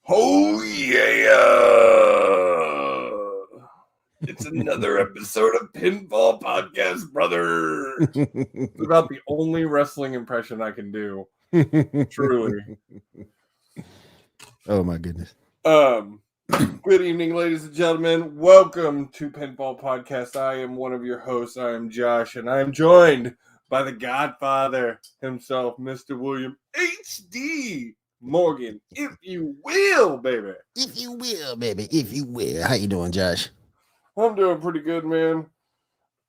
Oh, yeah. It's another episode of PinFall Podcast, brother. It's about the only wrestling impression I can do. Truly. Oh, my goodness. Good evening, ladies and gentlemen. Welcome to PinFall Podcast. I am one of your hosts. I am Josh, and I am joined by the Godfather himself, Mr. William H.D. Morgan, if you will, baby. If you will, baby. If you will. How you doing, Josh? I'm doing pretty good, man.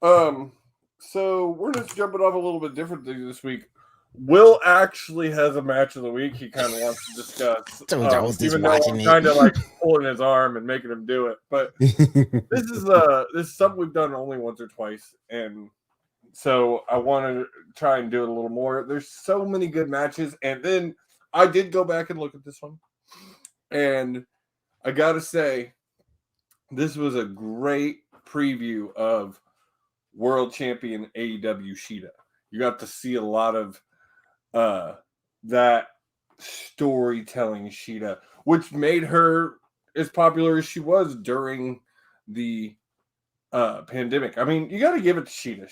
So we're just jumping off a little bit differently this week. Will actually has a match of the week he kind of wants to discuss. I was just even though watching I'm it. kind of like pulling his arm and making him do it. But this is something we've done only once or twice, and so I want to try and do it a little more. There's so many good matches, and then I did go back and look at this one, and I gotta say, this was a great preview of World Champion AEW Shida. You got to see a lot of that storytelling Shida, which made her as popular as she was during the pandemic. I mean, you got to give it to Shida.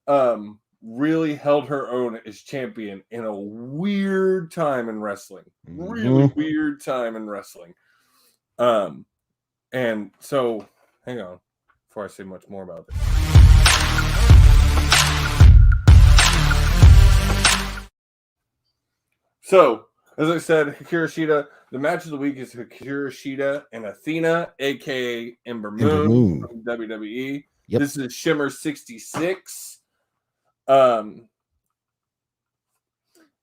Shida really held her own as champion in a weird time in wrestling. Really weird time in wrestling. And so, hang on, before I say much more about this. So, as I said, Hikaru Shida, the match of the week is Hikaru Shida and Athena, a.k.a. Ember Moon from WWE. Yep. This is Shimmer 66. I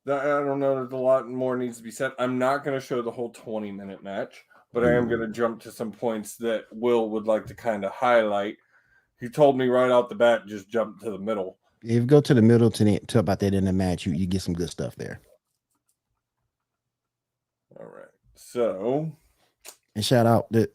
don't know that a lot more needs to be said. I'm not going to show the whole 20-minute match, but I am going to jump to some points that Will would like to kind of highlight. He told me right out the bat, just jump to the middle. If you go to the middle to about that in the match, you get some good stuff there. All right. So, and shout out to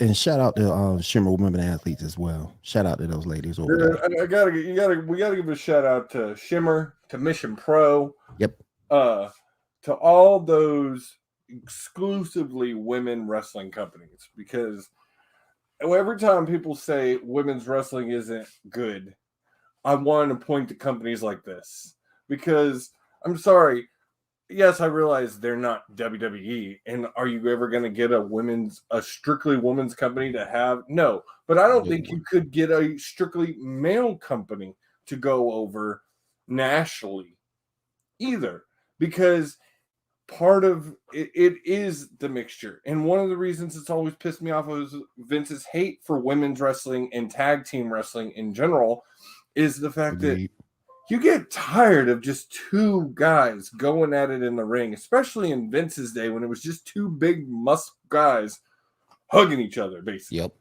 Shimmer women athletes as well. Shout out to those ladies over there. We gotta give a shout out to Shimmer, to Mission Pro. Yep. To all those exclusively women wrestling companies, because every time people say women's wrestling isn't good, I want to point to companies like this, because I'm sorry. Yes, I realize they're not WWE, and are you ever going to get a strictly women's company to have? No, but I don't think you could get a strictly male company to go over nationally either, because part of it is the mixture. And one of the reasons it's always pissed me off is Vince's hate for women's wrestling and tag team wrestling in general is the fact that you get tired of just two guys going at it in the ring, especially in Vince's day when it was just two big musk guys hugging each other, basically. Yep.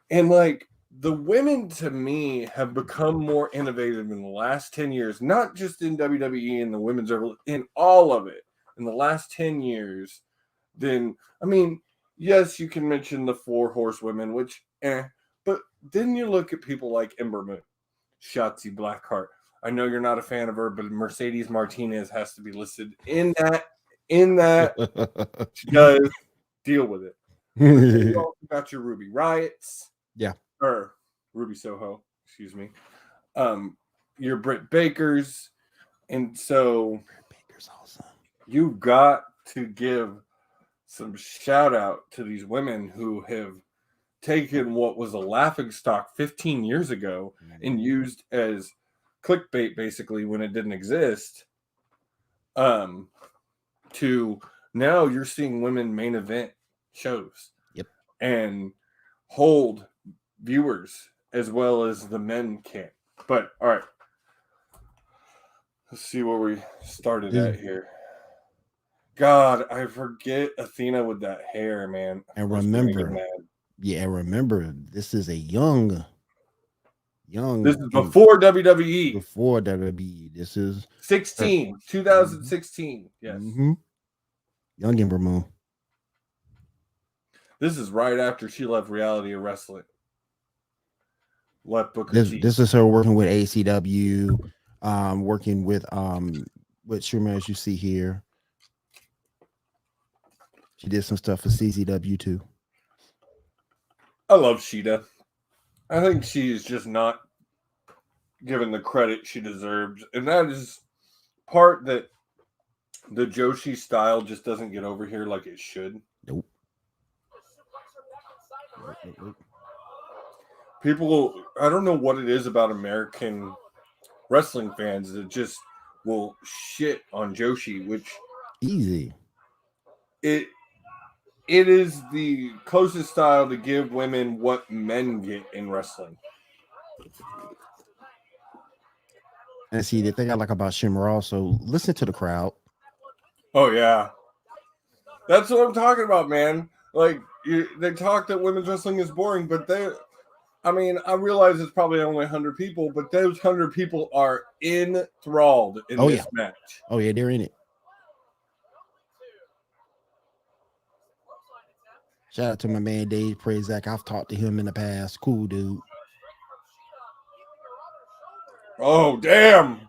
And like the women to me have become more innovative in the last 10 years, not just in WWE and the women's, in all of it in the last 10 years. Then, I mean, yes, you can mention the 4 horsewomen, which, but then you look at people like Ember Moon. Shotzi Blackheart. I know you're not a fan of her, but Mercedes Martinez has to be listed in that. She does deal with it. You also got your Ruby Riots. Yeah. Or Ruby Soho, excuse me. Your Britt Bakers. And so Baker's awesome. You got to give some shout out to these women who have taken what was a laughingstock 15 years ago and used as clickbait basically when it didn't exist, to now you're seeing women main event shows. Yep. And hold viewers as well as the men can. But all right, let's see where we started at here. God, I forget Athena with that hair, man. And remember, this is a young. This is before WWE. Before WWE. This is 2016. Yes. Mm-hmm. Young Ember Moon. This is right after she left Reality of Wrestling. Left Booker T. This is her working with ACW, working with Shimmer, as you see here. She did some stuff for CZW too. I love Sheeta. I think she is just not given the credit she deserves. And that is part that the Joshi style just doesn't get over here like it should. Nope. People, I don't know what it is about American wrestling fans that just will shit on Joshi, which Easy. it is the closest style to give women what men get in wrestling. And see, the thing I like about Shimmer also, listen to the crowd. Oh, yeah. That's what I'm talking about, man. Like, they talk that women's wrestling is boring, but I realize it's probably only 100 people, but those 100 people are enthralled in this match. Oh, yeah, they're in it. Shout out to my man Dave Prazak. I've talked to him in the past. Cool dude. Oh, damn.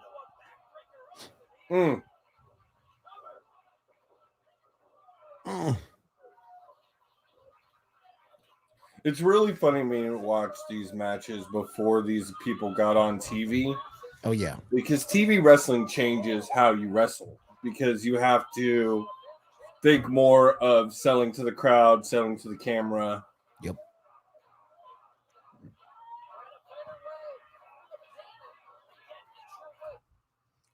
It's really funny to me to watch these matches before these people got on TV. Oh, yeah. Because TV wrestling changes how you wrestle. Because you have to think more of selling to the crowd, selling to the camera. Yep.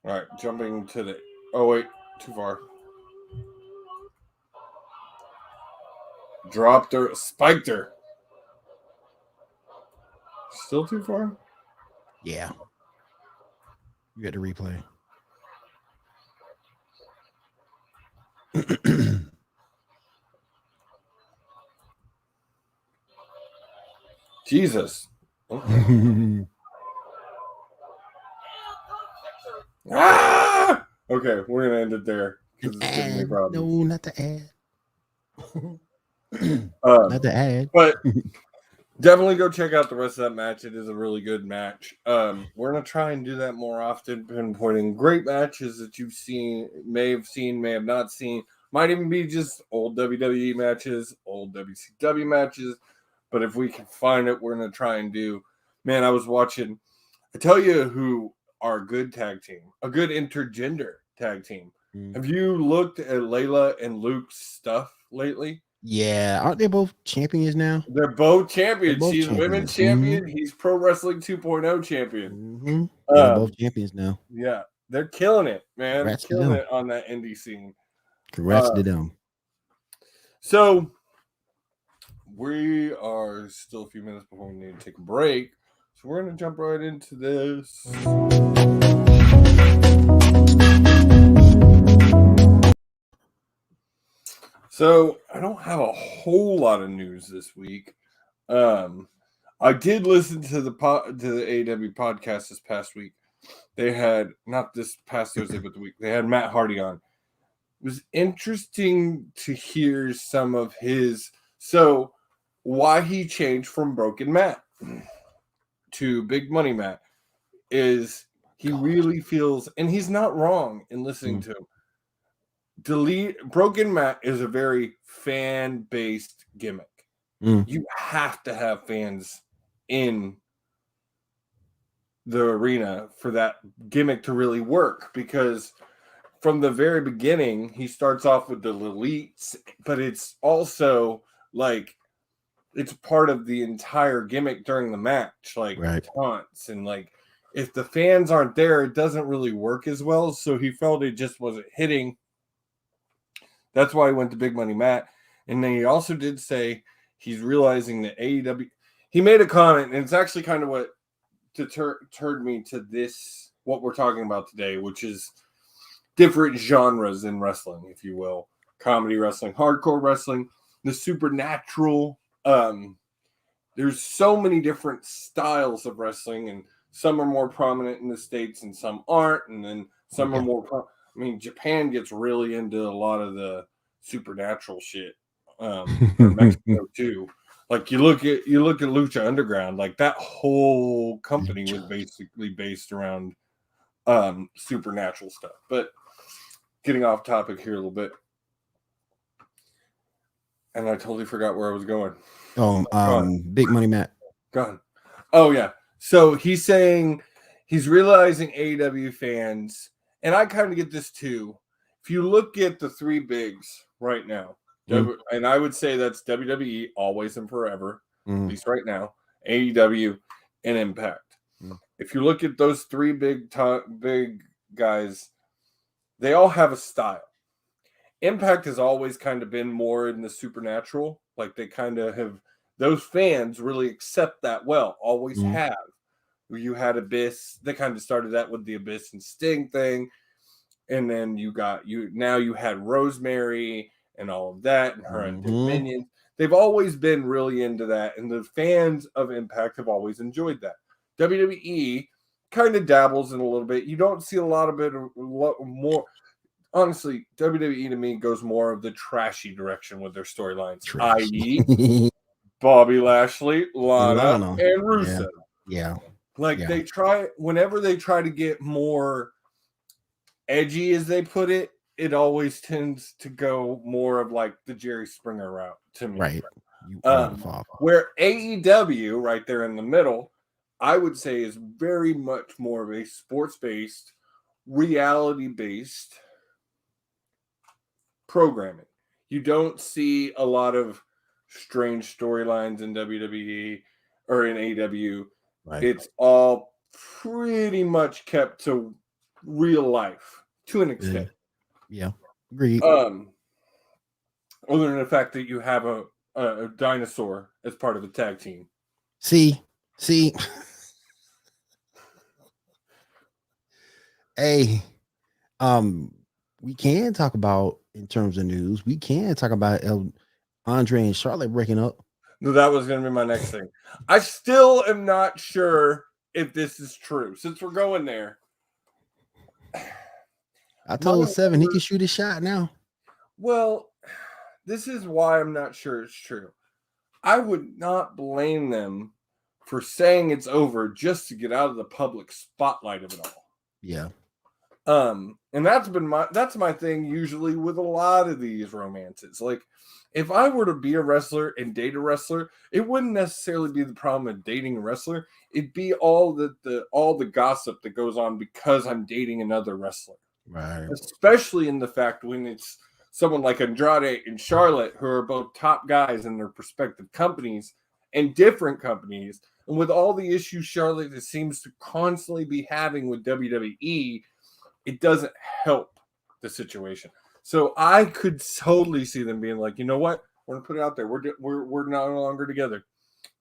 All right, jumping to the... Oh, wait. Too far. Dropped her. Spiked her. Still too far? Yeah. You got to replay. Jesus. Ah! Okay, we're going to end it there. Because it's giving me problems. No, not the ad. Not the ad. But definitely go check out the rest of that match. It is a really good match. We're going to try and do that more often, pinpointing great matches that you've seen, may have not seen. Might even be just old WWE matches, old WCW matches. But if we can find it, we're going to try and do. Man, I was watching. I tell you who are a good tag team, a good intergender tag team. Have you looked at Layla and Luke's stuff lately? Yeah, aren't they both champions now? They're both champions. She's women's champion. He's Pro Wrestling 2.0 champion. They're both champions now. Yeah, they're killing it, man. Congrats killing it on that indie scene. Congrats to them. So we are still a few minutes before we need to take a break. So we're going to jump right into this. So I don't have a whole lot of news this week. I did listen to the AEW podcast this past week. They had, not this past Thursday, but the week, they had Matt Hardy on. It was interesting to hear some of his, so why he changed from Broken Matt to Big Money Matt is he really feels, and he's not wrong in listening to him. Broken Matt is a very fan-based gimmick. You have to have fans in the arena for that gimmick to really work, because from the very beginning he starts off with the elites, but it's also like it's part of the entire gimmick during the match, like taunts, and like if the fans aren't there, it doesn't really work as well. So he felt it just wasn't hitting. That's why he went to Big Money Matt. And then he also did say he's realizing that AEW, he made a comment, and it's actually kind of what deterred me to this, what we're talking about today, which is different genres in wrestling, if you will. Comedy wrestling, hardcore wrestling, the supernatural. There's so many different styles of wrestling, and some are more prominent in the States and some aren't. And then some are more Japan gets really into a lot of the supernatural shit. Mexico too. Like you look at Lucha Underground, like that whole company was basically based around supernatural stuff. But getting off topic here a little bit. And I totally forgot where I was going. Big Money Matt. Gone. Oh yeah. So he's saying he's realizing AEW fans, and I kind of get this too. If you look at the three bigs right now, and I would say that's WWE always and forever, at least right now, AEW and Impact. If you look at those three big guys, they all have a style. Impact has always kind of been more in the supernatural. Like they kind of have, those fans really accept that well, always have. You had Abyss, they kind of started that with the Abyss and Sting thing. And then you had Rosemary and all of that and her and Dominion. They've always been really into that. And the fans of Impact have always enjoyed that. WWE kind of dabbles in a little bit. You don't see a lot more. Honestly, WWE to me goes more of the trashy direction with their storylines, i.e., Bobby Lashley, Lana, and Rusev. Yeah. They try, whenever they try to get more edgy, as they put it, it always tends to go more of like the Jerry Springer route to me. Right. Where AEW, right there in the middle, I would say is very much more of a sports-based, reality-based programming. You don't see a lot of strange storylines in WWE or in AEW. Right. It's all pretty much kept to real life to an extent. Yeah. Agreed. Other than the fact that you have a dinosaur as part of the tag team. See. Hey, we can talk about, in terms of news, we can talk about Andre and Charlotte breaking up. No, that was going to be my next thing. I still am not sure if this is true. Since we're going there, I told Seven he can shoot a shot now. Well, this is why I'm not sure it's true. I would not blame them for saying it's over just to get out of the public spotlight of it all. Yeah. And that's my thing usually with a lot of these romances. Like, if I were to be a wrestler and date a wrestler, it wouldn't necessarily be the problem of dating a wrestler. It'd be all the gossip that goes on because I'm dating another wrestler. Right. Especially in the fact when it's someone like Andrade and Charlotte, who are both top guys in their respective companies and different companies. And with all the issues Charlotte seems to constantly be having with WWE, it doesn't help the situation. So I could totally see them being like, you know what? We're going to put it out there. We're no longer together.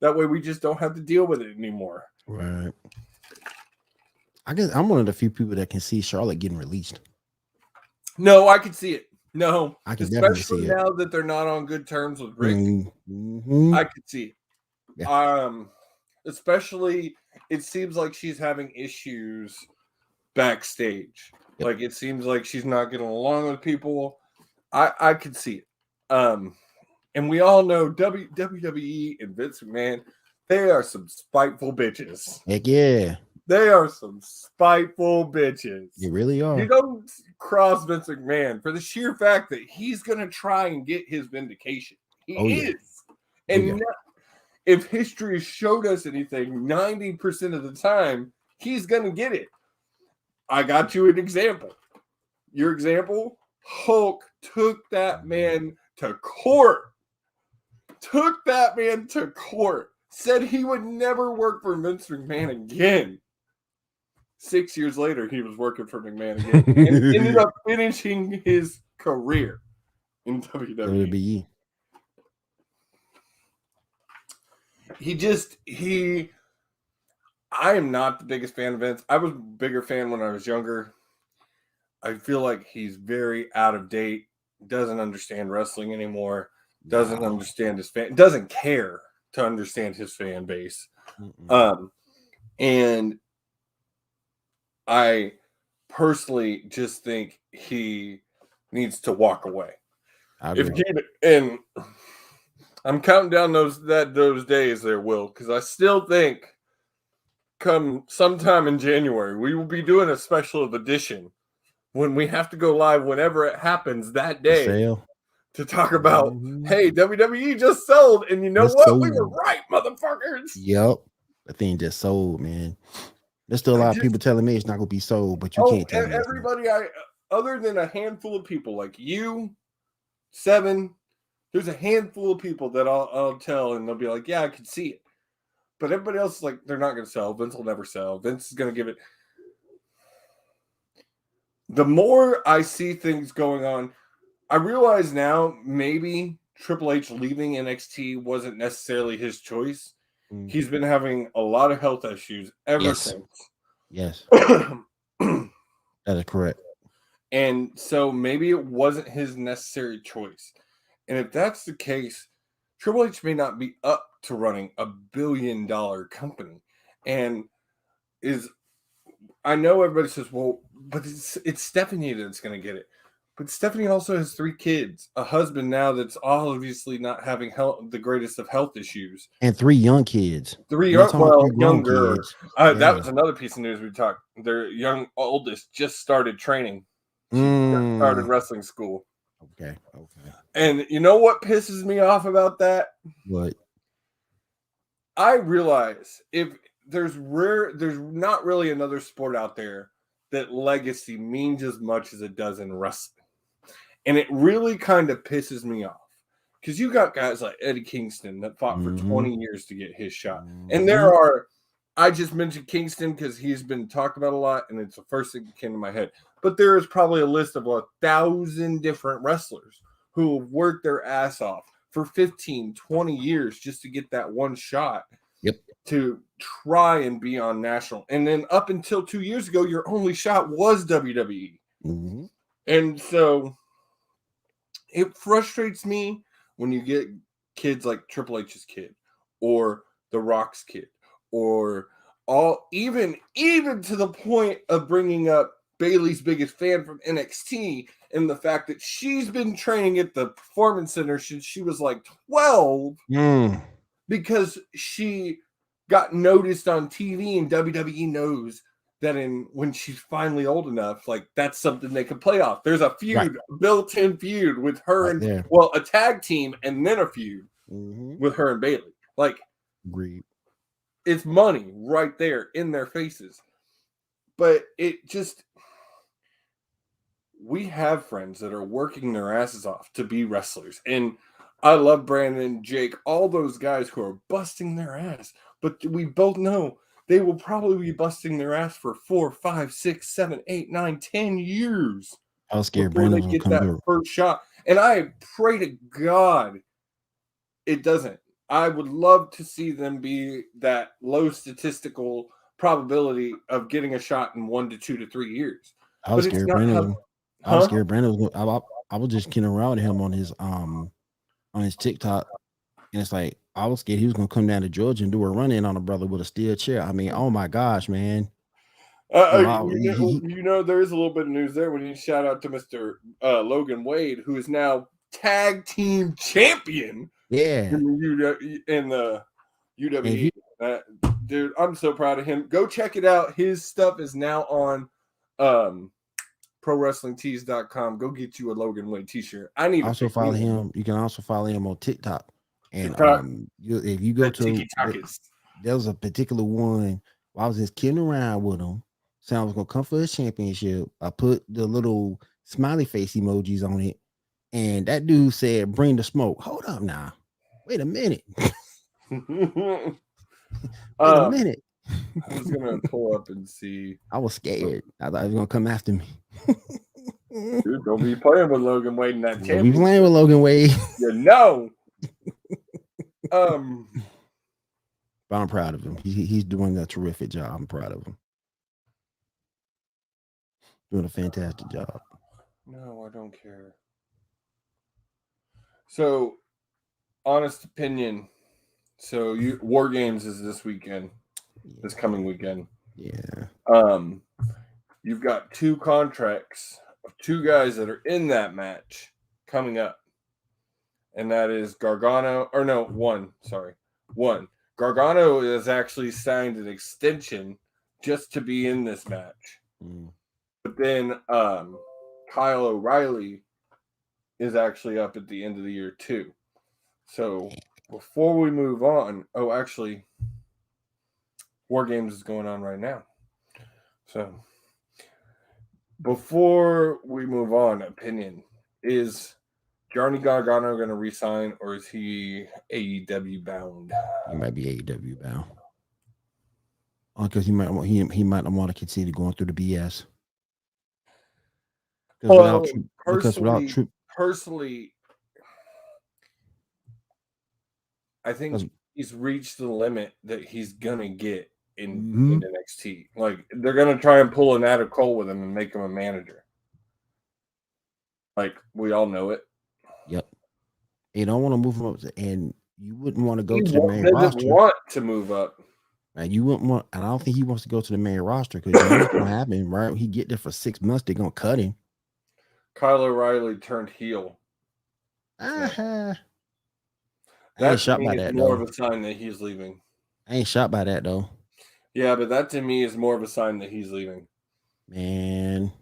That way we just don't have to deal with it anymore. Right. I guess I'm one of the few people that can see Charlotte getting released. No, I can see it. No. I can definitely see it. Especially now that they're not on good terms with Rick. I could see it. Yeah. Especially, it seems like she's having issues backstage. Yep. Like, it seems like she's not getting along with people. I could see it. And we all know WWE and Vince McMahon, they are some spiteful bitches. Heck yeah. They are some spiteful bitches. You really are. You don't cross Vince McMahon for the sheer fact that he's going to try and get his vindication. He is. And if history showed us anything, 90% of the time, he's going to get it. I got you an example. Your example, Hulk took that man to court. Said he would never work for Vince McMahon again. 6 years later, he was working for McMahon again and ended up finishing his career in WWE. I am not the biggest fan of Vince. I was a bigger fan when I was younger. I feel like he's very out of date, doesn't understand wrestling anymore, doesn't understand his fan, doesn't care to understand his fan base. And I personally just think he needs to walk away. And I'm counting down those days there, Will, because I still think come sometime in January, we will be doing a special edition when we have to go live whenever it happens that day to talk about, hey, WWE just sold, and you know Just what? sold. We were right, motherfuckers. Yep. The thing just sold, man. There's still a lot of people telling me it's not gonna be sold, but you can't tell me. Everybody, other than a handful of people like you, 7, there's a handful of people that I'll tell, and they'll be like, yeah, I can see it. But everybody else is like, they're not going to sell. Vince will never sell. Vince is going to give it. The more I see things going on, I realize now maybe Triple H leaving NXT wasn't necessarily his choice. He's been having a lot of health issues ever since. Yes. That is correct. And so maybe it wasn't his necessary choice. And if that's the case, Triple H may not be up to running $1 billion company. And I know everybody says, well, but it's Stephanie that's going to get it. But Stephanie also has 3 kids, a husband now that's obviously not having the greatest of health issues. And 3 young kids. 3 younger. Kids. That was another piece of news we talked. Their oldest just started training. She just started wrestling school. Okay. And you know what pisses me off about that? What? I realize if there's not really another sport out there that legacy means as much as it does in wrestling. And it really kind of pisses me off. Because you got guys like Eddie Kingston that fought for 20 years to get his shot. And I just mentioned Kingston because he's been talked about a lot, and it's the first thing that came to my head. But there is probably a list of 1,000 different wrestlers who have worked their ass off for 15, 20 years just to get that one shot. Yep. To try and be on national. And then up until 2 years ago, your only shot was WWE. Mm-hmm. And so it frustrates me when you get kids like Triple H's kid or The Rock's kid or even to the point of bringing up Bayley's biggest fan from NXT and the fact that she's been training at the Performance Center since she was 12 because she got noticed on TV, and WWE knows that when she's finally old enough, that's something they can play off. There's a feud, built-in feud with her a tag team, and then a feud with her and Bayley. Agreed. It's money right there in their faces. But we have friends that are working their asses off to be wrestlers. And I love Brandon, Jake, all those guys who are busting their ass. But we both know they will probably be busting their ass for 4, 5, 6, 7, 8, 9, 10 years. I was scared before they get that first shot. And I pray to God it doesn't. I would love to see them be that low statistical probability of getting a shot in 1 to 2 to 3 years. I was scared Brandon. I was scared Brandon was I was just kidding around with him on his TikTok, and it's I was scared he was gonna come down to Georgia and do a run in on a brother with a steel chair. I mean, oh my gosh, man. There is a little bit of news there. We need to shout out to Mr. Logan Wade, who is now tag team champion. Yeah, in the UWE. Dude, I'm so proud of him. Go check it out. His stuff is now on ProWrestlingTees.com. Go get you a Logan Wade t-shirt. I need also follow him. You can also follow him on TikTok. And if you go to there's a particular one I was just kidding around with him. So I was gonna come for his championship. I put the little smiley face emojis on it, and that dude said, "Bring the smoke." Hold up now. Wait a minute. Wait a minute. I was gonna pull up and see. I was scared. I thought he was gonna come after me. Dude, don't be playing with Logan Wade in that championship. Don't be playing with Logan Wade. You know. But I'm proud of him. He's doing a terrific job. I'm proud of him. Doing a fantastic job. No, I don't care. So, honest opinion. So, War Games is this weekend. This coming weekend. Yeah. You've got 2 contracts of 2 guys that are in that match coming up. And that is Gargano, or no, one. Gargano has actually signed an extension just to be in this match. But then Kyle O'Reilly is actually up at the end of the year too. So before we move on, actually, War Games is going on right now. So before we move on, opinion is Johnny Gargano going to resign, or is he AEW bound? He might be AEW bound. Because he might not want to continue going through the BS. Personally, I think he's reached the limit that he's gonna get in NXT. Like, they're gonna try and pull an Adam Cole with him and make him a manager. Like, we all know it. Yep. You don't want to move him up, and you wouldn't want to go to the main roster. He doesn't want to move up. And you wouldn't want. And I don't think he wants to go to the main roster because you know what's gonna happen, right? He get there for 6 months, they're gonna cut him. Kyle O'Reilly turned heel. I ain't shocked by that. More of a sign that he's leaving. I ain't shocked by that though. Yeah, but that to me is more of a sign that he's leaving. Man.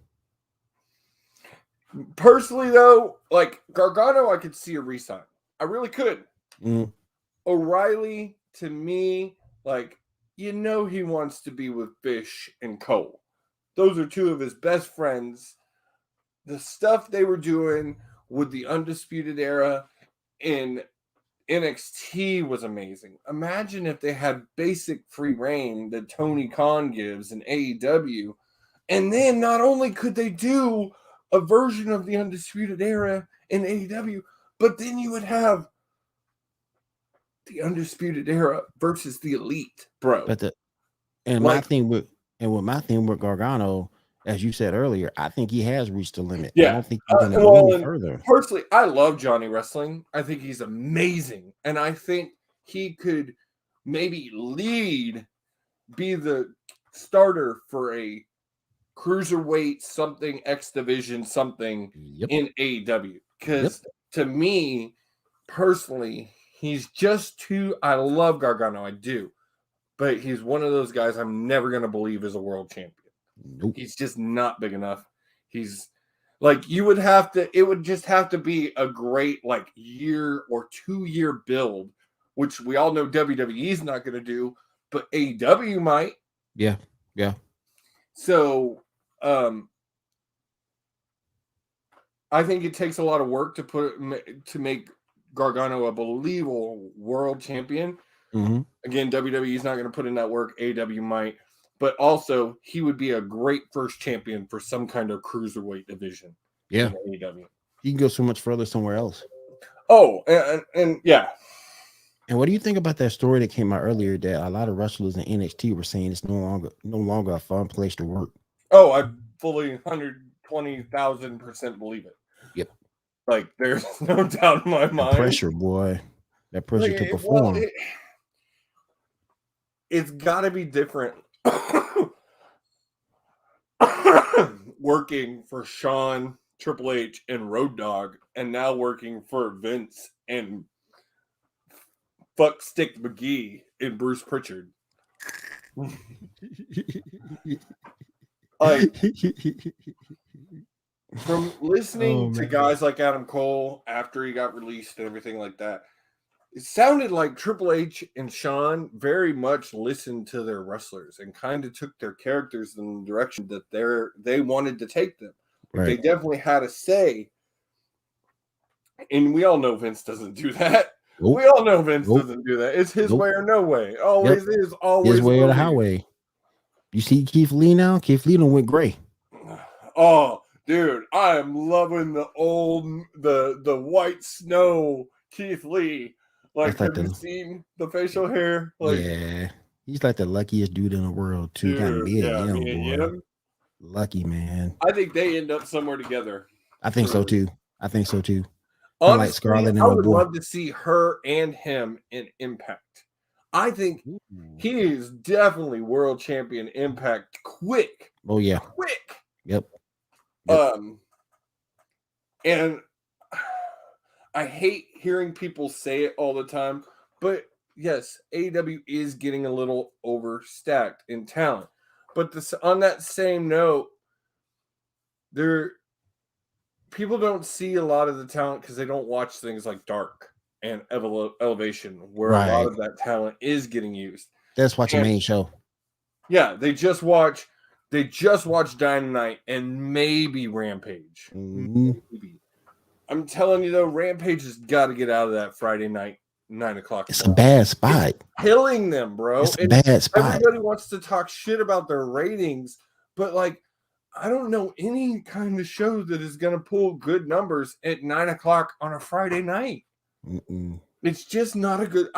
Personally, though, like Gargano, I could see a resign. I really could. O'Reilly, to me, like, he wants to be with Fish and Cole. Those are two of his best friends. The stuff they were doing with the Undisputed Era in NXT was amazing. Imagine if they had basic free reign that Tony Khan gives in AEW, and then not only could they do a version of the Undisputed Era in AEW, but then you would have the Undisputed Era versus the Elite, bro. My thing with Gargano, as you said earlier, I think he has reached the limit. Yeah. I don't think he's going to go any further. Personally, I love Johnny Wrestling. I think he's amazing, and I think he could maybe be the starter for a cruiserweight something X division something in AEW. Because to me, personally, he's just too. I love Gargano, I do, but he's one of those guys I'm never going to believe is a world champion. Nope. He's just not big enough. He's like, it would just have to be a great like year or 2 year build, which we all know WWE's not going to do, but AEW might. Yeah. So, I think it takes a lot of work to make Gargano a believable world champion. Again, WWE's not going to put in that work. AEW might. But also, he would be a great first champion for some kind of cruiserweight division. Yeah. In AEW. He can go so much further somewhere else. Oh, and yeah. And what do you think about that story that came out earlier that a lot of wrestlers in NXT were saying it's no longer a fun place to work? Oh, I fully 120,000% believe it. Yep. Like, there's no doubt in my mind. The pressure, boy. That pressure to perform. It's got to be different. Working for Shawn, Triple H, and Road Dogg, and now working for Vince and Fuck Stick McGee and Bruce Pritchard. Like, from listening to guys like Adam Cole after he got released and everything like that, it sounded like Triple H and Shawn very much listened to their wrestlers and kind of took their characters in the direction that they wanted to take them. Right. They definitely had a say. And we all know Vince doesn't do that. Nope. We all know Vince doesn't do that. It's his way or no way. Always is. Always his way or the highway. You see Keith Lee now? Keith Lee done went gray. Oh, dude, I am loving the white snow Keith Lee. Like, have you seen the facial hair? Like, yeah, he's like the luckiest dude in the world too. Dude, lucky man. I think they end up somewhere together. I think so too. Honestly, like Scarlett and I would love to see her and him in Impact. I think he is definitely world champion Impact quick. Oh yeah, quick. Yep. And I hate hearing people say it all the time, but yes, AEW is getting a little overstacked in talent. But on that same note, people don't see a lot of the talent because they don't watch things like Dark and Elevation, where a lot of that talent is getting used. That's watch your main show. Yeah, they just watch Dynamite and maybe Rampage. Mm-hmm. Maybe. I'm telling you though, Rampage has got to get out of that Friday night 9 o'clock. It's a bad spot. It's killing them, bro. It's a bad spot. Everybody wants to talk shit about their ratings, but like, I don't know any kind of show that is going to pull good numbers at 9 o'clock on a Friday night. Mm-mm. It's just not a good.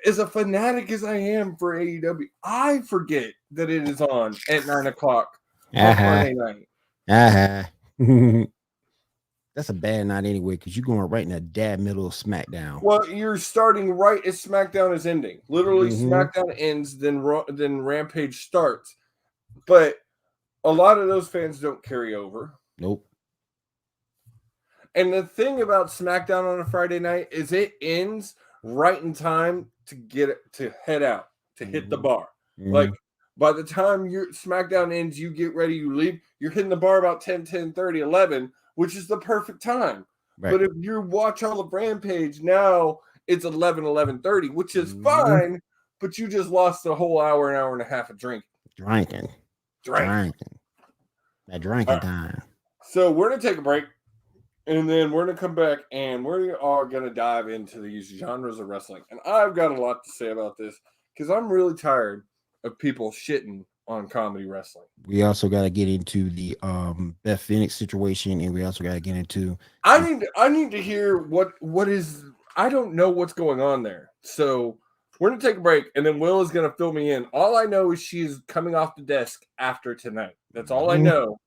As a fanatic as I am for AEW, I forget that it is on at 9 o'clock on Friday night. That's a bad night anyway, because you're going right in the dead middle of SmackDown. Well, you're starting right as SmackDown is ending. Literally, SmackDown ends, then Rampage starts. But a lot of those fans don't carry over. Nope. And the thing about SmackDown on a Friday night is it ends right in time to head out, to hit the bar. Like, by the time your SmackDown ends, you get ready, you leave, you're hitting the bar about 10, 30, 11, which is the perfect time. Right. But if you watch all of Rampage, now it's 11, 11:30, which is fine, but you just lost a whole hour and a half of drinking. Drinking. That drinking time. So we're going to take a break, and then we're going to come back, and we are going to dive into these genres of wrestling. And I've got a lot to say about this, because I'm really tired of people shitting on comedy wrestling. We also got to get into the Beth Phoenix situation, and we also got to get into. I need to hear what is. I don't know what's going on there. So we're gonna take a break, and then Will is gonna fill me in. All I know is she's coming off the desk after tonight. That's all I know.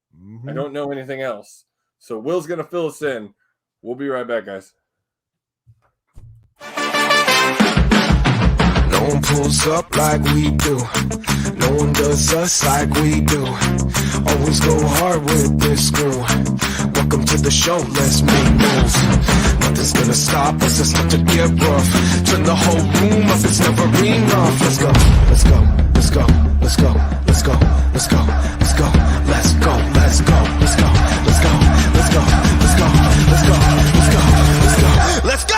I don't know anything else. So Will's gonna fill us in. We'll be right back, guys. No one pulls up like we do. No one does us like we do. Always go hard with this crew. Welcome to the show, let's make moves. Nothing's gonna stop us, it's not to get rough. Turn the whole room up, it's never enough. Let's go, let's go, let's go, let's go, let's go, let's go, let's go, let's go, let's go, let's go, let's go, let's go, let's go, let's go, let's go, let's go, let's go.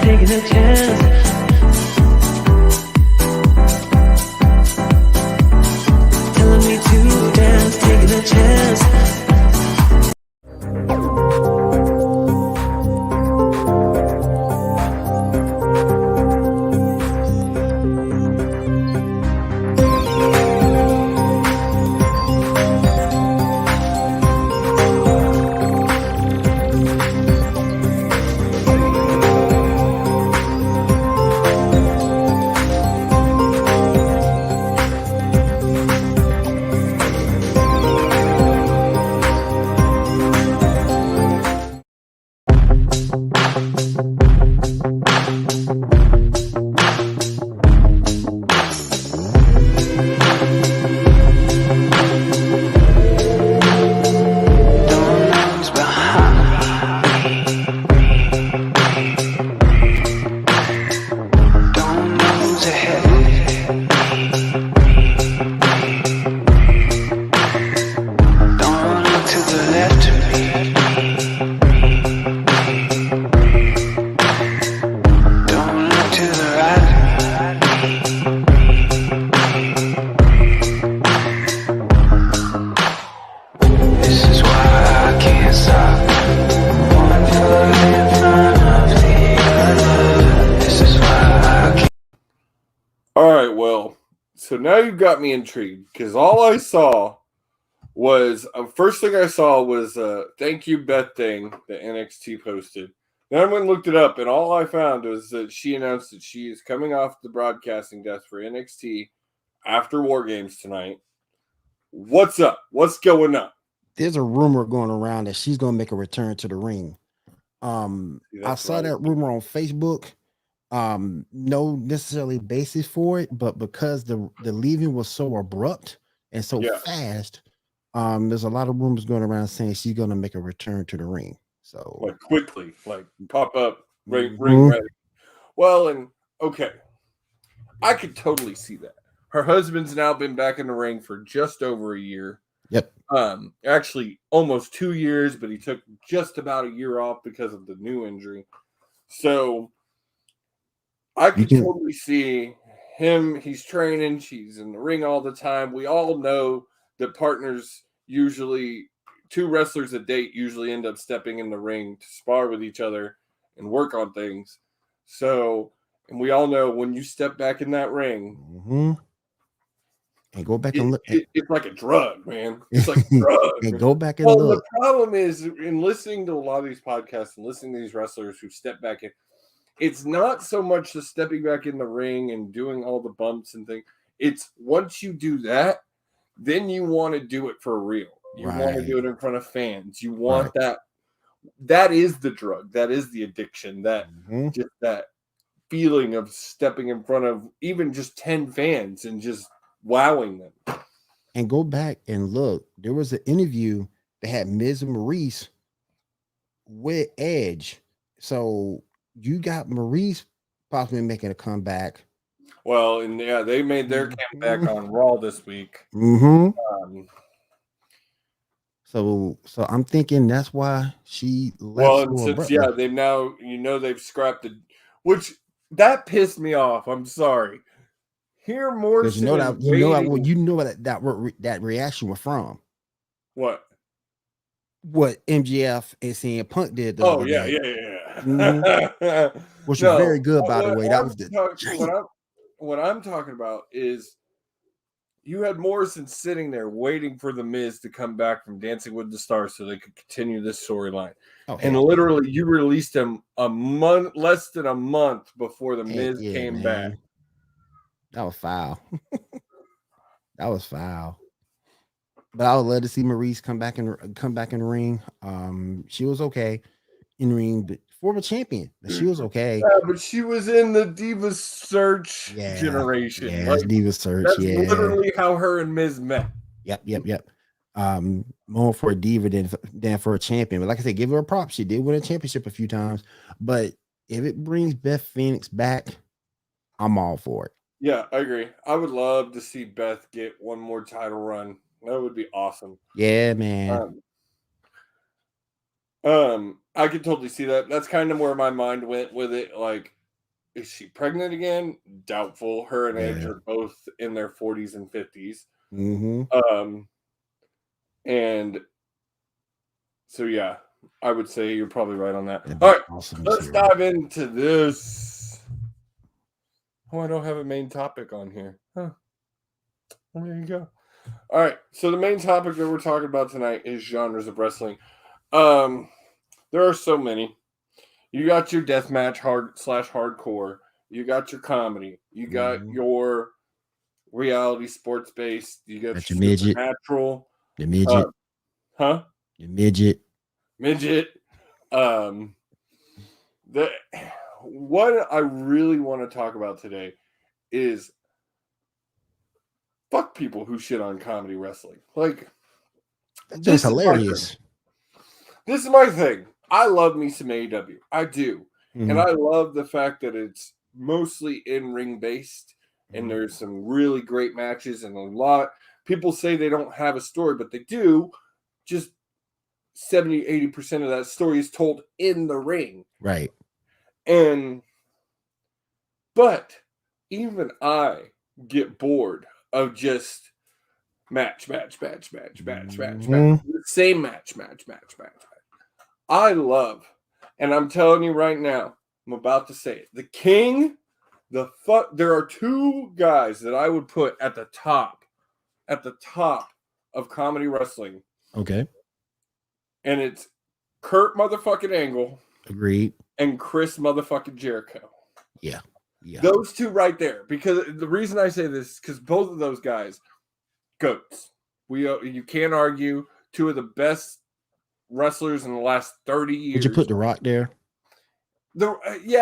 Taking a chance. Telling me to dance, taking a chance. So now you've got me intrigued because all I saw was first thing I saw was thank you Beth thing that NXT posted. Then I went and looked it up, and all I found was that she announced that she is coming off the broadcasting desk for NXT after War Games tonight. What's up? What's going on? There's a rumor going around that she's going to make a return to the ring. I saw that rumor on Facebook. No necessarily basis for it, but because the leaving was so abrupt and so fast, There's a lot of rumors going around saying she's going to make a return to the ring. So like quickly, like pop up, ring Mhm. ready. Well, and okay, I could totally see that. Her husband's now been back in the ring for just over a year. Yep. Actually almost 2 years, but he took just about a year off because of the new injury. So I could totally see him. He's training. She's in the ring all the time. We all know that partners usually, 2 wrestlers a date usually end up stepping in the ring to spar with each other and work on things. So, and we all know when you step back in that ring, and go back and look. It's like a drug, man. It's like a drug. And go back and well, look. The problem is in listening to a lot of these podcasts and listening to these wrestlers who step back in, it's not so much the stepping back in the ring and doing all the bumps and things. It's once you do that, then you want to do it for real. You want to do it in front of fans. You want that. That is the drug. That is the addiction. That just that feeling of stepping in front of even just 10 fans and just wowing them. And go back and look. There was an interview that had Miz and Maurice with Edge. So you got Maurice possibly making a comeback. Well, and yeah, they made their comeback on Raw this week. So I'm thinking that's why she left. Well, and since they've now they've scrapped it, which that pissed me off. I'm sorry. Here more because that reaction was from what MJF and CM Punk did. Which was very good, by the way. That was what I'm talking about is you had Morrison sitting there waiting for the Miz to come back from Dancing with the Stars so they could continue this storyline. And literally, you released him less than a month before the Miz came back. That was foul. That was foul. But I would love to see Maurice come back in the ring. She was okay in the ring, but former champion. But she was okay. Yeah, but she was in the Divas Search generation. Yeah, like, Divas Search. That's literally how her and Miz met. Yep. More for a diva than for a champion. But like I said, give her a prop. She did win a championship a few times. But if it brings Beth Phoenix back, I'm all for it. Yeah, I agree. I would love to see Beth get one more title run. That would be awesome. Yeah, man. I could totally see that. That's kind of where my mind went with it. Like, is she pregnant again? Doubtful. Her and Edge are both in their 40s and 50s. And so yeah, I would say you're probably right on that. All right, let's dive into this. Oh, I don't have a main topic on here. Huh. Well, there you go. All right. So the main topic that we're talking about tonight is genres of wrestling. There are so many. You got your deathmatch hardcore. You got your comedy. You got your reality sports based. You got your midget. Supernatural. The midget. Your midget. Midget. What I really want to talk about today is fuck people who shit on comedy wrestling. Like, that's hilarious. This is my thing. I love me some AEW. I do. And I love the fact that it's mostly in-ring based and there's some really great matches and a lot. People say they don't have a story, but they do. Just 70-80% of that story is told in the ring. Right. But even I get bored of just match. The same match. I love, and I'm telling you right now, I'm about to say it. The king, there are 2 guys that I would put at the top of comedy wrestling. Okay. And it's Kurt motherfucking Angle. Agreed. And Chris motherfucking Jericho. Yeah. Those 2 right there. Because the reason I say this is because both of those guys, goats. You can't argue. 2 of the best wrestlers in the last 30 years. Would you put The Rock there? Maybe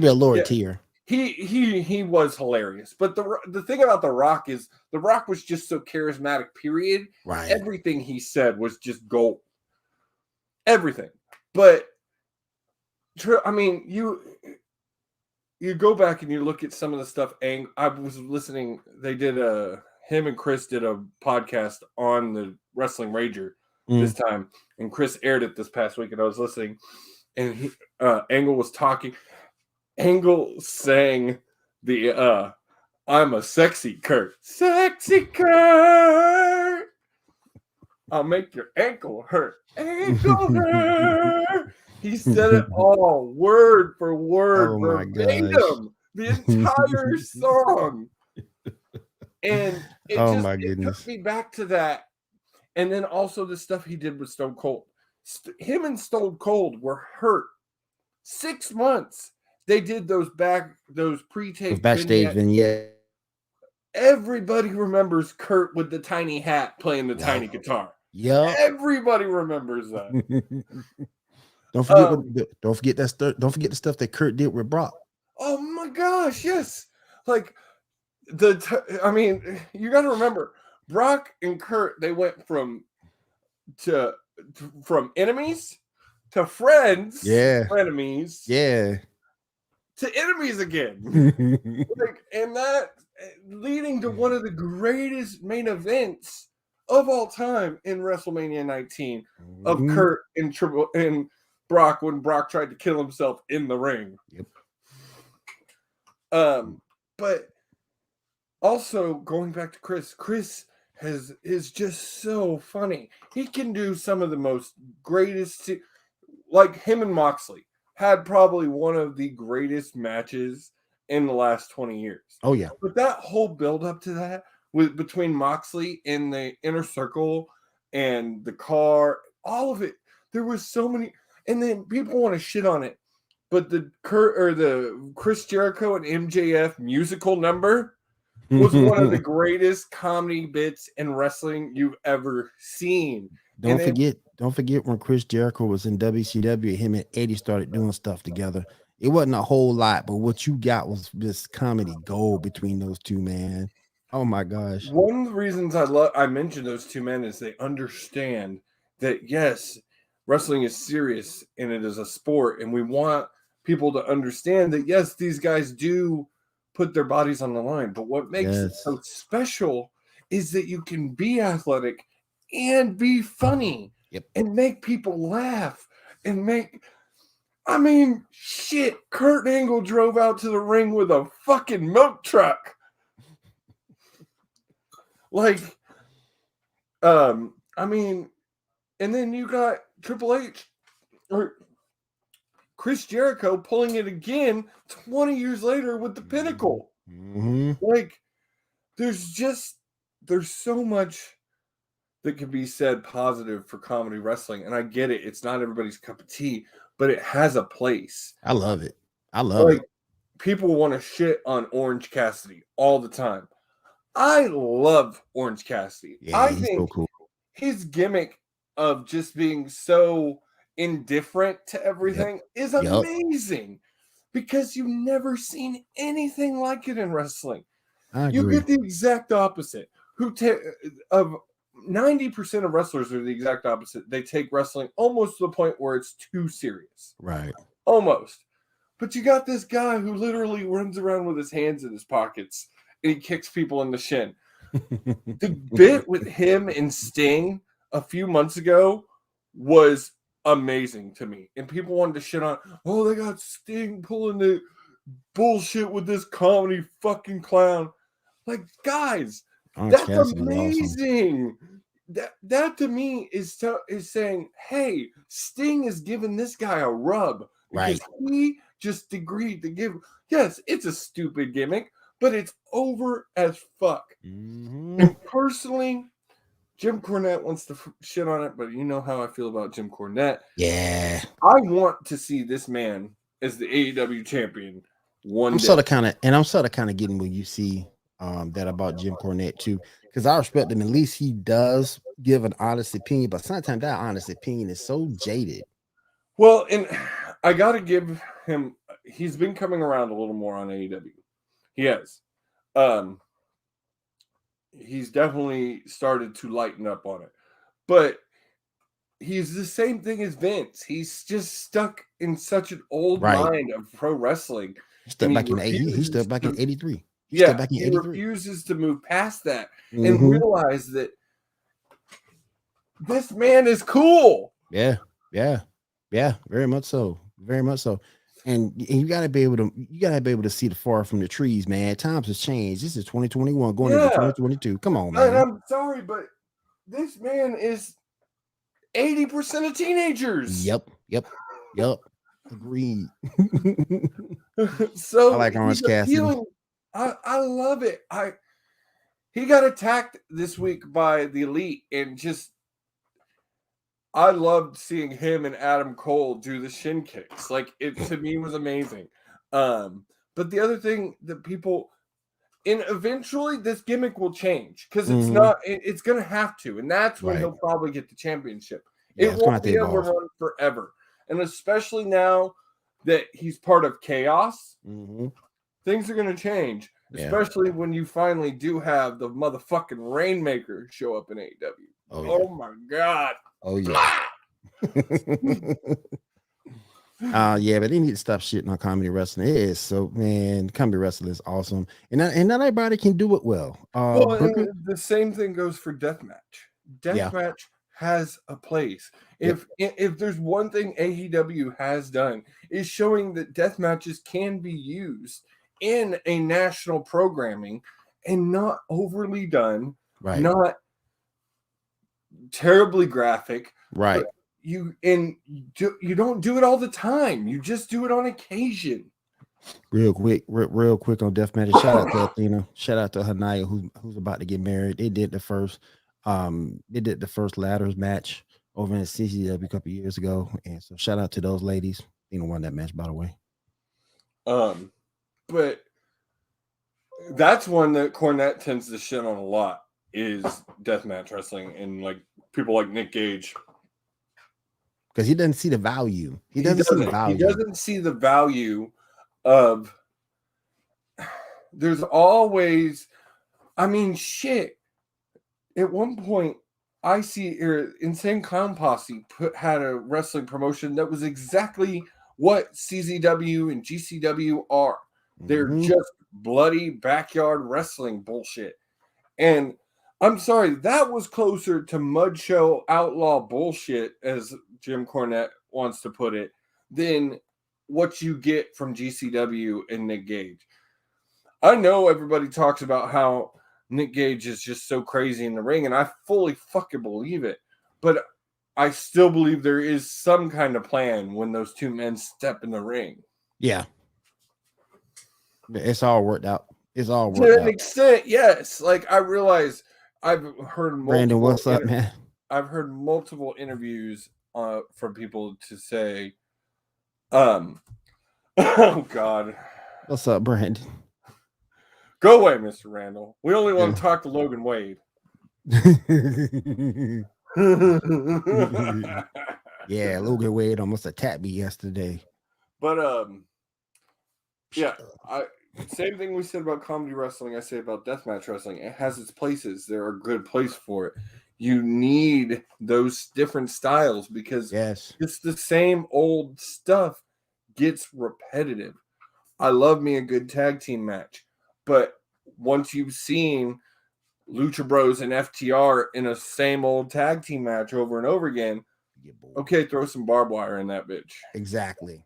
a lower tier. he was hilarious. But the thing about The Rock is The Rock was just so charismatic, period. Right. Everything he said was just gold. Everything. But I mean, you go back and you look at some of the stuff. I was listening. They did him and Chris did a podcast on the Wrestling Rager this time, and Chris aired it this past week. And I was listening, and Angle was talking. Angle sang the "I'm a sexy Kurt, sexy Kurt. I'll make your ankle hurt, ankle hurt." He said it all word for word, verbatim, the entire song. And it took me back to that. And then also the stuff he did with Stone Cold. Him and Stone Cold were hurt 6 months. They did those pre-tape backstage vignettes. Everybody remembers Kurt with the tiny hat playing the tiny guitar. Yeah, everybody remembers that. Don't forget that stuff. Don't forget the stuff that Kurt did with Brock. Oh my gosh, yes. Like I mean, you got to remember, Brock and Kurt, they went from enemies to friends, frenemies, to enemies again. And that leading to one of the greatest main events of all time in WrestleMania 19 of Kurt and Brock, when Brock tried to kill himself in the ring. But also going back to Chris is just so funny. He can do some of the most greatest, like him and Moxley had probably one of the greatest matches in the last 20 years. Oh yeah. But that whole build up to that between Moxley in the inner circle and the car, all of it, there was so many. And then people want to shit on it, but the Chris Jericho and MJF musical number was one of the greatest comedy bits in wrestling you've ever seen. Don't forget when Chris Jericho was in WCW, him and Eddie started doing stuff together. It wasn't a whole lot, but what you got was this comedy gold between those two, man. Oh my gosh. One of the reasons I mentioned those two men is they understand that, yes, wrestling is serious and it is a sport, and we want people to understand that, yes, these guys do put their bodies on the line, but what makes it so special is that you can be athletic and be funny and make people laugh and I mean, shit, Kurt Angle drove out to the ring with a fucking milk truck. Like, I mean, and then you got Triple H or Chris Jericho pulling it again 20 years later with the Pinnacle. Like, there's so much that can be said positive for comedy wrestling. And I get it. It's not everybody's cup of tea, but it has a place. I love it. I love it. People want to shit on Orange Cassidy all the time. I love Orange Cassidy. Yeah, I think so cool. His gimmick of just being so indifferent to everything is amazing, because you've never seen anything like it in wrestling. You get the exact opposite. Of 90% of wrestlers are the exact opposite. They take wrestling almost to the point where it's too serious. Right. Almost. But you got this guy who literally runs around with his hands in his pockets and he kicks people in the shin. The bit with him and Sting a few months ago was amazing to me. And people wanted to shit on, oh, they got Sting pulling the bullshit with this comedy fucking clown. Like, guys, that's amazing. Awesome. That to me is saying, hey, Sting is giving this guy a rub. Because he just agreed to give. Yes, it's a stupid gimmick, but it's over as fuck. And personally, Jim Cornette wants to shit on it, but you know how I feel about Jim Cornette. Yeah. I want to see this man as the AEW champion one day. I'm sort of kind of getting what you see that about Jim Cornette too, because I respect him. At least he does give an honest opinion, but sometimes that honest opinion is so jaded. Well, and I got to give him. He's been coming around a little more on AEW. He has. He's definitely started to lighten up on it, but he's the same thing as Vince. He's just stuck in such an old mind of pro wrestling. He stepped back in 83. He refuses to move past that and realize that this man is cool. Yeah, very much so. And you gotta be able to see the forest from the trees, man. Times has changed. This is 2021 going into 2022. Come on, man. And I'm sorry, but this man is 80% of teenagers. Yep. Agreed. So I like Orange Cassidy. I love it. He got attacked this week by the Elite, and I loved seeing him and Adam Cole do the shin kicks. Like, it to me was amazing. But the other thing that people, and eventually this gimmick will change because it's going to have to, and that's when he'll probably get the championship. It won't be able to run forever, and especially now that he's part of Chaos, things are going to change. Especially when you finally do have the motherfucking Rainmaker show up in AEW. Oh my God. Oh yeah. But they need to stop shitting on comedy wrestling. It is so, man, comedy wrestling is awesome. And not everybody can do it well. The same thing goes for deathmatch. Deathmatch has a place. If there's one thing AEW has done, is showing that death matches can be used in a national programming and not overly done, not terribly graphic, you don't do it all the time. You just do it on occasion. Real quick on deathmatch. Shout out to Athena. Shout out to Hanaya who's about to get married. They did the first ladders match over in CCW a couple years ago, and so shout out to those ladies. Won that match, by the way. But that's one that Cornette tends to shit on a lot, is deathmatch wrestling, and like people like Nick Gage, because he doesn't see the value. He doesn't see the value of. There's always, shit. At one point, Insane Clown Posse had a wrestling promotion that was exactly what CZW and GCW are. They're just bloody backyard wrestling bullshit. And I'm sorry, that was closer to mud show outlaw bullshit, as Jim Cornette wants to put it, than what you get from GCW and Nick Gage. I know everybody talks about how Nick Gage is just so crazy in the ring, and I fully fucking believe it. But I still believe there is some kind of plan when those two men step in the ring. Yeah. It's all worked out. To an extent, yes. Like, I realize I've heard Brandon, what's up, man? I've heard multiple interviews from people to say, oh God. What's up, Brandon? Go away, Mr. Randall. We only want to talk to Logan Wade. Yeah, Logan Wade almost attacked me yesterday. But same thing we said about comedy wrestling, I say about deathmatch wrestling. It has its places. There are a good place for it. You need those different styles because it's the same old stuff gets repetitive. I love me a good tag team match, but once you've seen Lucha Bros and FTR in a same old tag team match over and over again, okay, throw some barbed wire in that bitch. Exactly.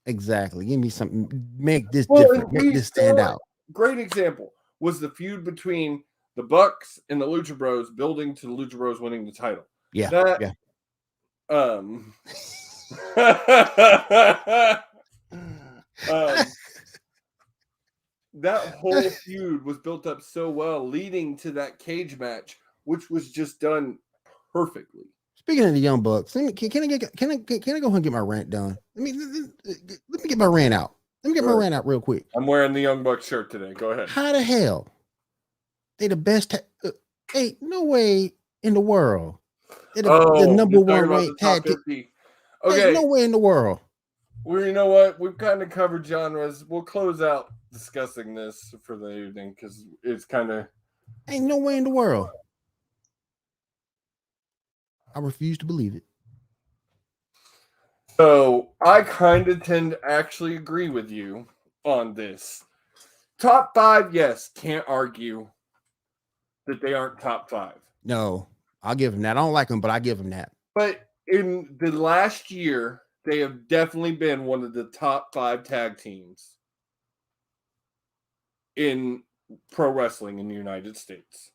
Give me something. Make this different. Make this stand out. Great example was the feud between the Bucks and the Lucha Bros, building to the Lucha Bros winning the title. That whole feud was built up so well, leading to that cage match, which was just done perfectly. Speaking of the Young Bucks, can I go ahead and get my rant done? Let me get my rant out. Let me get my rant out real quick. I'm wearing the Young Bucks shirt today. Go ahead. How the hell they the best? Ain't no way in the world. They're the number one ranked tag team. Okay, no way in the world. Well, you know what? We've kind of covered genres. We'll close out discussing this for the evening because it's kind of Ain't no way in the world. I refuse to believe it. so. I kind of tend to actually agree with you on this. Top 5, yes, can't argue that they aren't top 5. No, I'll give him that. I don't like him, but I give him that. But in the last year, they have definitely been one of the top 5 tag teams in pro wrestling in the United States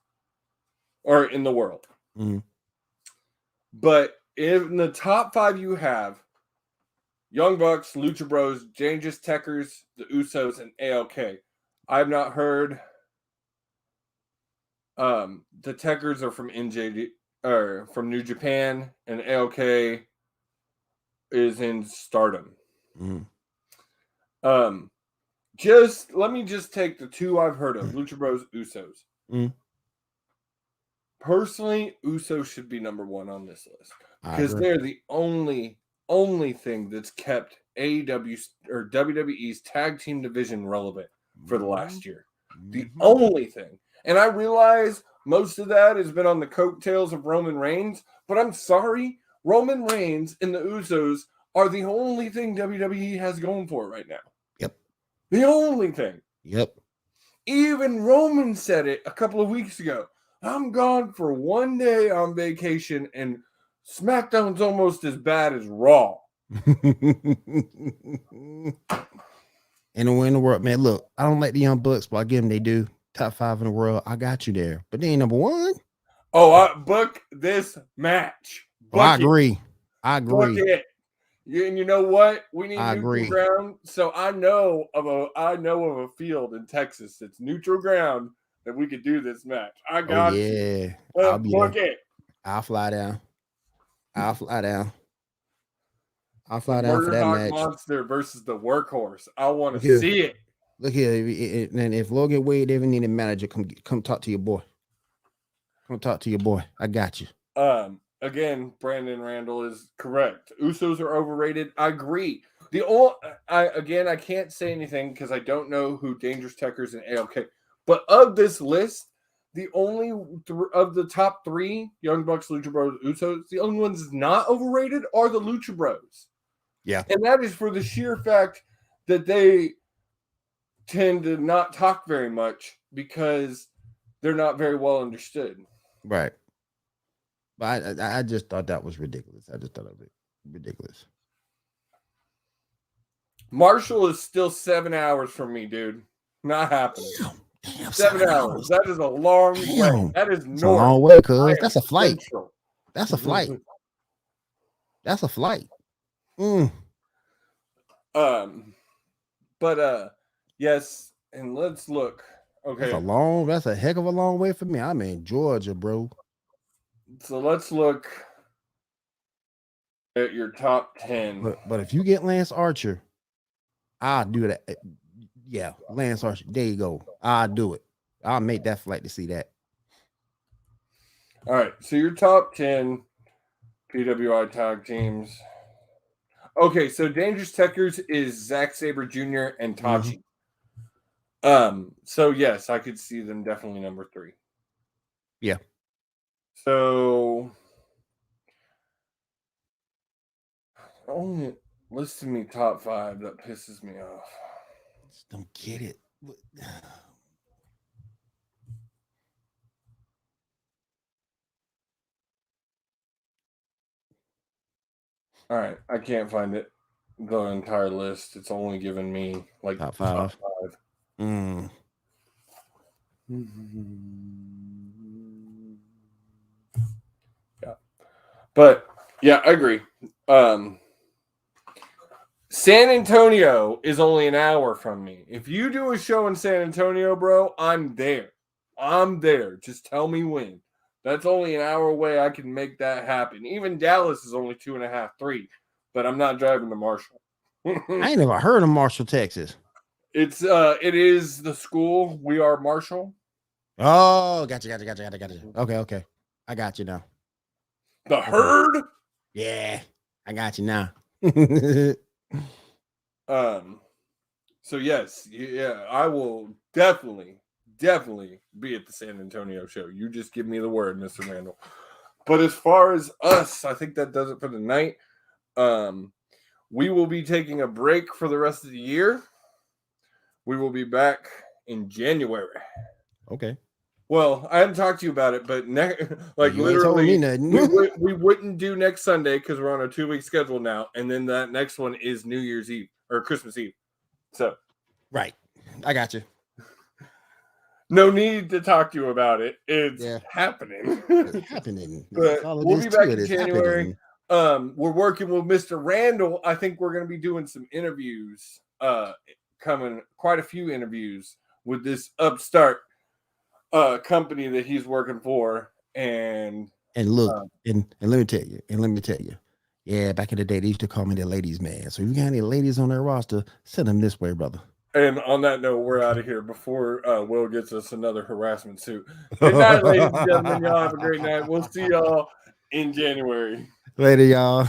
or in the world. Mhm. But in the top 5, you have Young Bucks, Lucha Bros, Dangerous Tekkers, the Usos, and ALK. I have not heard. The Tekkers are from NJD or from New Japan, and ALK is in Stardom. Mhm. Just let me just take the 2 I've heard of: Lucha Bros, Usos. Mhm. Personally, Usos should be number 1 on this list I because agree. they're the only thing that's kept AEW or WWE's tag team division relevant for the last year. The Mhm. only thing. And I realize most of that has been on the coattails of Roman Reigns, but I'm sorry, Roman Reigns and the Usos are the only thing WWE has going for it right now. Yep. The only thing. Yep. Even Roman said it a couple of weeks ago. I'm gone for one day on vacation, and SmackDown's almost as bad as Raw. Ain't no way in the world, man. Look, I don't like the Young Bucks, but I give them they do. Top 5 in the world. I got you there. But they ain't number 1. Oh, I book this match. Oh, I Book it. agree. I Book agree. it. And you know what? We need I neutral agree. ground. So I know of a field in Texas that's neutral ground that we could do this match. I Oh, got you. yeah. I'll be Book there. it. I'll fly down. I'll fly down. I'll The fly down for Murder that Hog match. Monster versus the Workhorse. I want Look to here. see it. Look here. And if Logan Wade ever need a manager, come talk to your boy. Come talk to your boy. I got you. Again, Brandon Randall is correct. Usos are overrated. I agree. I can't say anything because I don't know who Dangerous Tekkers and ALK. But of this list, the only of the top 3 Young Bucks, Lucha Bros, Usos, the only ones that's not overrated are the Lucha Bros. Yeah. And that is for the sheer fact that they tend to not talk very much because they're not very well understood. Right. But I just thought that was ridiculous. I just thought it was ridiculous. Marshall is still 7 hours from me, dude. Not happening. Damn, 7 hours. That is a long way. Damn. That is It's a north. long way, I cuz am that's a flight. central. That's a flight. That's a flight. Mm. Yes, and let's look. Okay. That's a heck of a long way for me. I'm in Georgia, bro. So let's look at your top 10. But if you get Lance Archer, I'll do that. Yeah, Lance Archer. There you go. I'll do it. I'll make that flight to see that. All right. So your top 10 PWI tag teams. Okay, so Dangerous Tekkers is Zack Sabre Jr. and Tachi. So yes, I could see them definitely number 3. Yeah. So only list to me top 5 that pisses me off. Just don't get it. All right, I can't find it. The entire list. It's only given me like Top 5. Mm. Yeah. But yeah, I agree. San Antonio is only an hour from me. If you do a show in San Antonio, bro, I'm there. I'm there. Just tell me when. That's only an hour away. I can make that happen. Even Dallas is only 2.5, 3, but I'm not driving to Marshall. I ain't never heard of Marshall, Texas. It is the school. We are Marshall. Oh, gotcha. Okay. I got you now. The herd? Yeah, I got you now. So yes, yeah, I will definitely be at the San Antonio show. You just give me the word, Mr. Randall. But as far as us, I think that does it for the night. We will be taking a break for the rest of the year. We will be back in January. Okay. Well, I hadn't talked to you about it, but You ain't told me nothing. we wouldn't do next Sunday because we're on a 2-week schedule now, and then that next one is New Year's Eve or Christmas Eve. So, right, I got you. No need to talk to you about it. It's happening. It's happening. But we'll be back in January. We're working with Mr. Randall. I think we're going to be doing some interviews. Coming quite a few interviews with this upstart company that he's working for, and look, and let me tell you, yeah, back in the day they used to call me the ladies man. So if you got any ladies on their roster, send them this way, brother. And on that note, we're out of here before Will gets us another harassment suit. Good night, ladies and gentlemen. Y'all have a great night. We'll see y'all in January. Later, y'all.